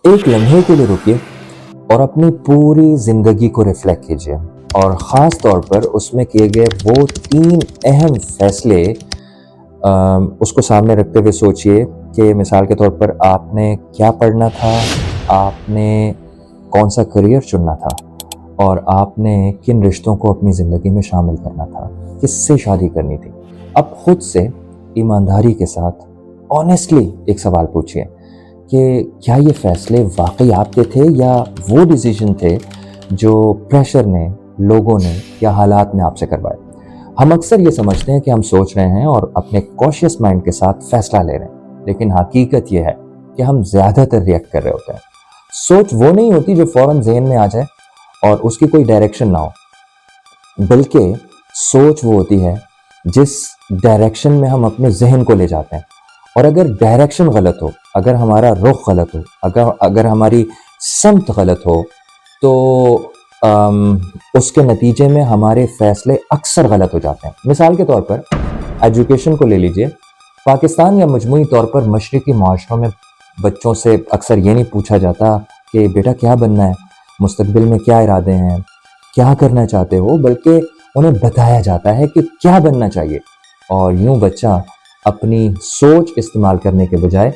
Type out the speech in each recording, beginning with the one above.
एक लम्हे के लिए रुकिए और अपनी पूरी ज़िंदगी को रिफ्लेक्ट कीजिए, और ख़ास तौर पर उसमें किए गए वो 3 अहम फ़ैसले उसको सामने रखते हुए सोचिए कि मिसाल के तौर पर आपने क्या पढ़ना था, आपने कौन सा करियर चुनना था, और आपने किन रिश्तों को अपनी ज़िंदगी में शामिल करना था, किससे शादी करनी थी। अब खुद से ईमानदारी के साथ ऑनेस्टली एक सवाल पूछिए कि क्या ये फ़ैसले वाकई आपके थे या वो डिसीजन थे जो प्रेशर ने, लोगों ने या हालात ने आपसे करवाए। हम अक्सर ये समझते हैं कि हम सोच रहे हैं और अपने कॉशियस माइंड के साथ फैसला ले रहे हैं, लेकिन हकीकत ये है कि हम ज़्यादातर रिएक्ट कर रहे होते हैं। सोच वो नहीं होती जो फ़ौरन ज़हन में आ जाए और उसकी कोई डायरेक्शन ना हो, बल्कि सोच वो होती है जिस डायरेक्शन में हम अपने जहन को ले जाते हैं। और अगर डायरेक्शन गलत हो, अगर हमारा रुख गलत हो, अगर हमारी समत गलत हो, तो उसके नतीजे में हमारे फ़ैसले अक्सर गलत हो जाते हैं। मिसाल के तौर पर एजुकेशन को ले लीजिए। पाकिस्तान या मजमूई तौर पर मशरक़ी माशरों में बच्चों से अक्सर ये नहीं पूछा जाता कि बेटा क्या बनना है, मुस्तक़बिल में क्या इरादे हैं, क्या करना चाहते हो, बल्कि उन्हें बताया जाता है कि क्या बनना चाहिए। और यूँ बच्चा अपनी सोच इस्तेमाल करने के बजाय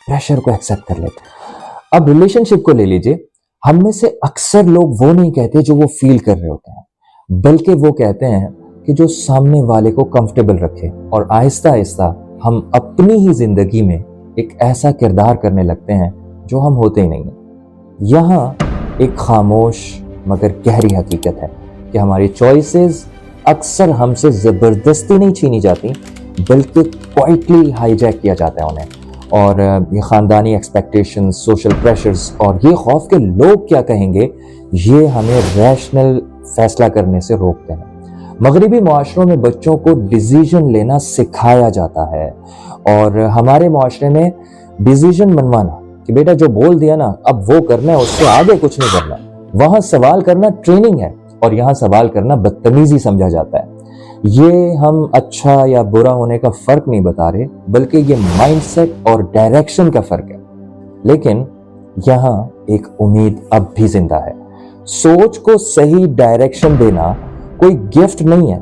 प्रेशर को एक्सेप्ट कर लेता। अब रिलेशनशिप को ले लीजिए। हम में से अक्सर लोग वो नहीं कहते जो वो फील कर रहे होते हैं, बल्कि वो कहते हैं कि जो सामने वाले को कंफर्टेबल रखे, और आहिस्ता आहिस्ता हम अपनी ही जिंदगी में एक ऐसा किरदार करने लगते हैं जो हम होते ही नहीं हैं। यहाँ एक खामोश मगर गहरी हकीकत है कि हमारी चॉइसेस अक्सर हमसे ज़बरदस्ती नहीं छीनी जाती, बल्कि क्वाइटली हाईजैक किया जाता है उन्हें। और ये ख़ानदानी एक्सपेक्टेशंस, सोशल प्रेशर्स और ये खौफ के लोग क्या कहेंगे, ये हमें रैशनल फ़ैसला करने से रोकते हैं। मगरिबी मुआशरों में बच्चों को डिसीजन लेना सिखाया जाता है, और हमारे मुआशरे में डिसीजन मनवाना कि बेटा जो बोल दिया ना अब वो करना है, उससे आगे कुछ नहीं करना। वहाँ सवाल करना ट्रेनिंग है, और यहाँ सवाल करना बदतमीजी समझा जाता है। ये हम अच्छा या बुरा होने का फर्क नहीं बता रहे, बल्कि ये माइंडसेट और डायरेक्शन का फर्क है। लेकिन यहाँ एक उम्मीद अब भी जिंदा है। सोच को सही डायरेक्शन देना कोई गिफ्ट नहीं है,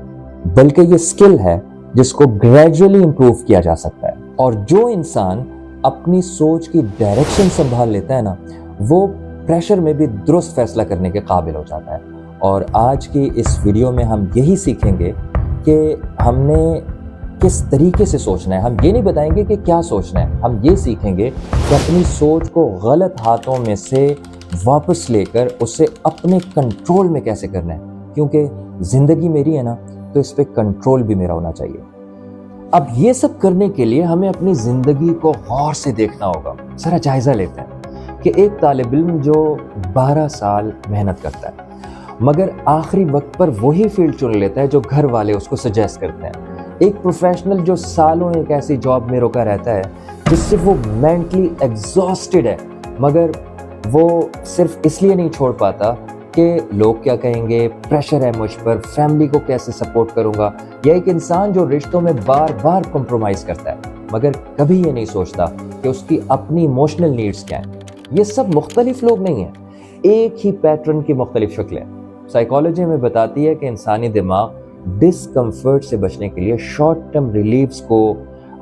बल्कि ये स्किल है जिसको ग्रेजुअली इंप्रूव किया जा सकता है। और जो इंसान अपनी सोच की डायरेक्शन संभाल लेता है ना, वो प्रेशर में भी दुरुस्त फैसला करने के काबिल हो जाता है। और आज की इस वीडियो में हम यही सीखेंगे कि हमने किस तरीके से सोचना है। हम ये नहीं बताएंगे कि क्या सोचना है, हम ये सीखेंगे कि अपनी सोच को गलत हाथों में से वापस लेकर उसे अपने कंट्रोल में कैसे करना है, क्योंकि ज़िंदगी मेरी है ना, तो इस पर कंट्रोल भी मेरा होना चाहिए। अब ये सब करने के लिए हमें अपनी ज़िंदगी को गौर से देखना होगा। ज़रा जायज़ा लेते हैं कि एक तालिब इल्म जो 12 साल मेहनत करता है, मगर आखिरी वक्त पर वही फील्ड चुन लेता है जो घर वाले उसको सजेस्ट करते हैं। एक प्रोफेशनल जो सालों एक ऐसी जॉब में रुका रहता है जिससे वो मेंटली एग्जॉस्टेड है, मगर वो सिर्फ इसलिए नहीं छोड़ पाता कि लोग क्या कहेंगे, प्रेशर है मुझ पर, फैमिली को कैसे सपोर्ट करूंगा। या एक इंसान जो रिश्तों में बार बार कॉम्प्रोमाइज करता है, मगर कभी ये नहीं सोचता कि उसकी अपनी इमोशनल नीड्स क्या हैं। ये सब मुख्तलिफ लोग नहीं हैं, एक ही पैटर्न की मुख्तलिफ शक्लें। साइकोलॉजी में बताती है कि इंसानी दिमाग डिस्कम्फर्ट से बचने के लिए शॉर्ट टर्म रिलीफ्स को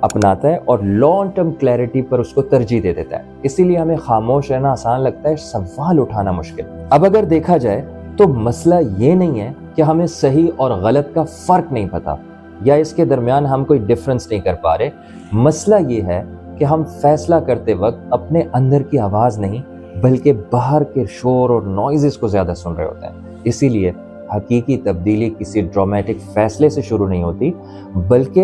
अपनाता है और लॉन्ग टर्म क्लैरिटी पर उसको तरजीह दे देता है। इसीलिए हमें खामोश रहना आसान लगता है, सवाल उठाना मुश्किल। अब अगर देखा जाए तो मसला ये नहीं है कि हमें सही और गलत का फ़र्क नहीं पता या इसके दरमियान हम कोई डिफरेंस नहीं कर पा रहे। मसला ये है कि हम फैसला करते वक्त अपने अंदर की आवाज़ नहीं, बल्कि बाहर के शोर और नॉइज़ेस को ज़्यादा सुन रहे होते हैं। इसीलिए हकीकी तब्दीली किसी ड्रामेटिक फैसले से शुरू नहीं होती, बल्कि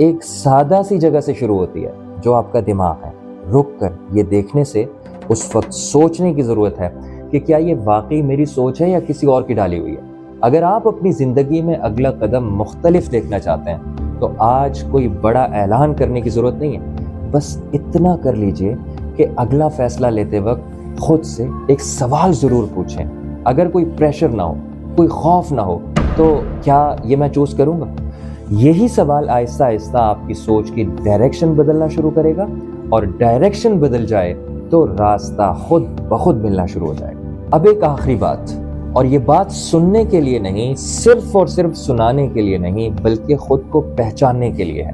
एक सादा सी जगह से शुरू होती है, जो आपका दिमाग है। रुक कर ये देखने से उस वक्त सोचने की ज़रूरत है कि क्या ये वाकई मेरी सोच है या किसी और की डाली हुई है। अगर आप अपनी ज़िंदगी में अगला कदम मुख्तलिफ देखना चाहते हैं, तो आज कोई बड़ा ऐलान करने की ज़रूरत नहीं है। बस इतना कर लीजिए कि अगला फ़ैसला लेते वक्त खुद से एक सवाल ज़रूर पूछें। अगर कोई प्रेशर ना हो, कोई खौफ ना हो, तो क्या ये मैं चूज़ करूँगा? यही सवाल आहिस्ता आहिस्ता आपकी सोच की डायरेक्शन बदलना शुरू करेगा, और डायरेक्शन बदल जाए تو راستہ خود بخود ملنا شروع ہو جائے گا۔ اب ایک آخری بات، اور یہ بات سننے کے لیے نہیں، صرف اور صرف سنانے کے لیے نہیں، بلکہ خود کو پہچاننے کے لیے ہے۔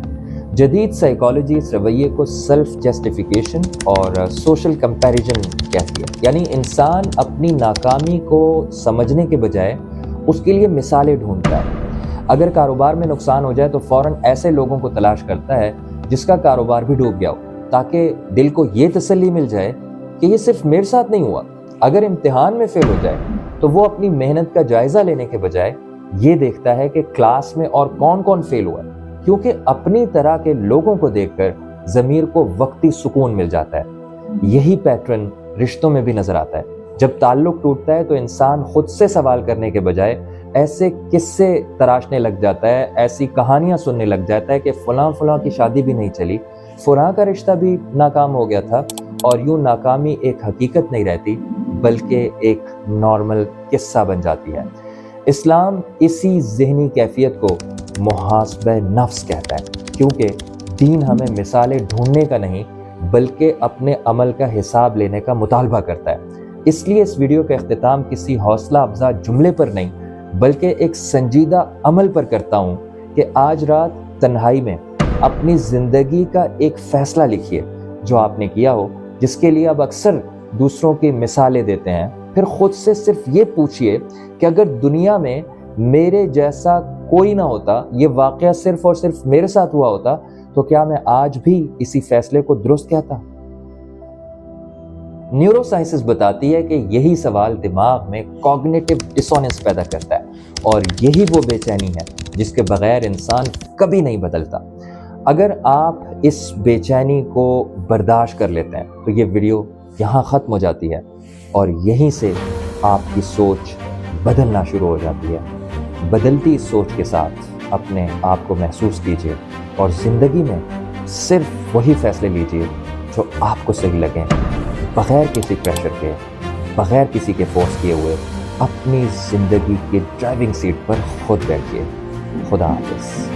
جدید سائیکالوجی اس رویے کو سیلف جسٹیفیکیشن اور سوشل کمپیریزن کہتی ہے، یعنی انسان اپنی ناکامی کو سمجھنے کے بجائے اس کے لیے مثالیں ڈھونڈتا ہے۔ اگر کاروبار میں نقصان ہو جائے تو فوراً ایسے لوگوں کو تلاش کرتا ہے جس کا کاروبار بھی ڈوب گیا ہو، تاکہ دل کو یہ تسلی مل جائے کہ یہ صرف میرے ساتھ نہیں ہوا۔ اگر امتحان میں فیل ہو جائے تو وہ اپنی محنت کا جائزہ لینے کے بجائے یہ دیکھتا ہے کہ کلاس میں اور کون کون فیل ہوا ہے، کیونکہ اپنی طرح کے لوگوں کو دیکھ کر ضمیر کو وقتی سکون مل جاتا ہے۔ یہی پیٹرن رشتوں میں بھی نظر آتا ہے۔ جب تعلق ٹوٹتا ہے تو انسان خود سے سوال کرنے کے بجائے ایسے قصے تراشنے لگ جاتا ہے، ایسی کہانیاں سننے لگ جاتا ہے کہ فلاں کی شادی بھی نہیں چلی، فلاں کا رشتہ بھی ناکام ہو گیا تھا، اور یوں ناکامی ایک حقیقت نہیں رہتی بلکہ ایک نارمل قصہ بن جاتی ہے۔ اسلام اسی ذہنی کیفیت کو محاسبہ نفس کہتا ہے، کیونکہ دین ہمیں مثالیں ڈھونڈنے کا نہیں بلکہ اپنے عمل کا حساب لینے کا مطالبہ کرتا ہے۔ اس لیے اس ویڈیو کا اختتام کسی حوصلہ افزا جملے پر نہیں بلکہ ایک سنجیدہ عمل پر کرتا ہوں کہ آج رات تنہائی میں اپنی زندگی کا ایک فیصلہ لکھیے جو آپ نے کیا ہو، جس کے لیے اب اکثر دوسروں کی مثالیں دیتے ہیں۔ پھر خود سے صرف یہ پوچھئے کہ اگر دنیا میں میرے جیسا کوئی نہ ہوتا، یہ واقعہ صرف اور صرف میرے ساتھ ہوا ہوتا، تو کیا میں آج بھی اسی فیصلے کو درست کہتا؟ نیورو سائنسز بتاتی ہے کہ یہی سوال دماغ میں کوگنیٹو ڈسوننس پیدا کرتا ہے، اور یہی وہ بے چینی ہے جس کے بغیر انسان کبھی نہیں بدلتا۔ اگر آپ اس بے چینی کو برداشت کر لیتے ہیں تو یہ ویڈیو یہاں ختم ہو جاتی ہے، اور یہیں سے آپ کی سوچ بدلنا شروع ہو جاتی ہے۔ بدلتی اس سوچ کے ساتھ اپنے آپ کو محسوس کیجیے، اور زندگی میں صرف وہی فیصلے لیجیے جو آپ کو صحیح لگیں، بغیر کسی پریشر کے، بغیر کسی کے فورس کیے ہوئے اپنی زندگی کی ڈرائیونگ سیٹ پر خود بیٹھیے۔ خدا حافظ۔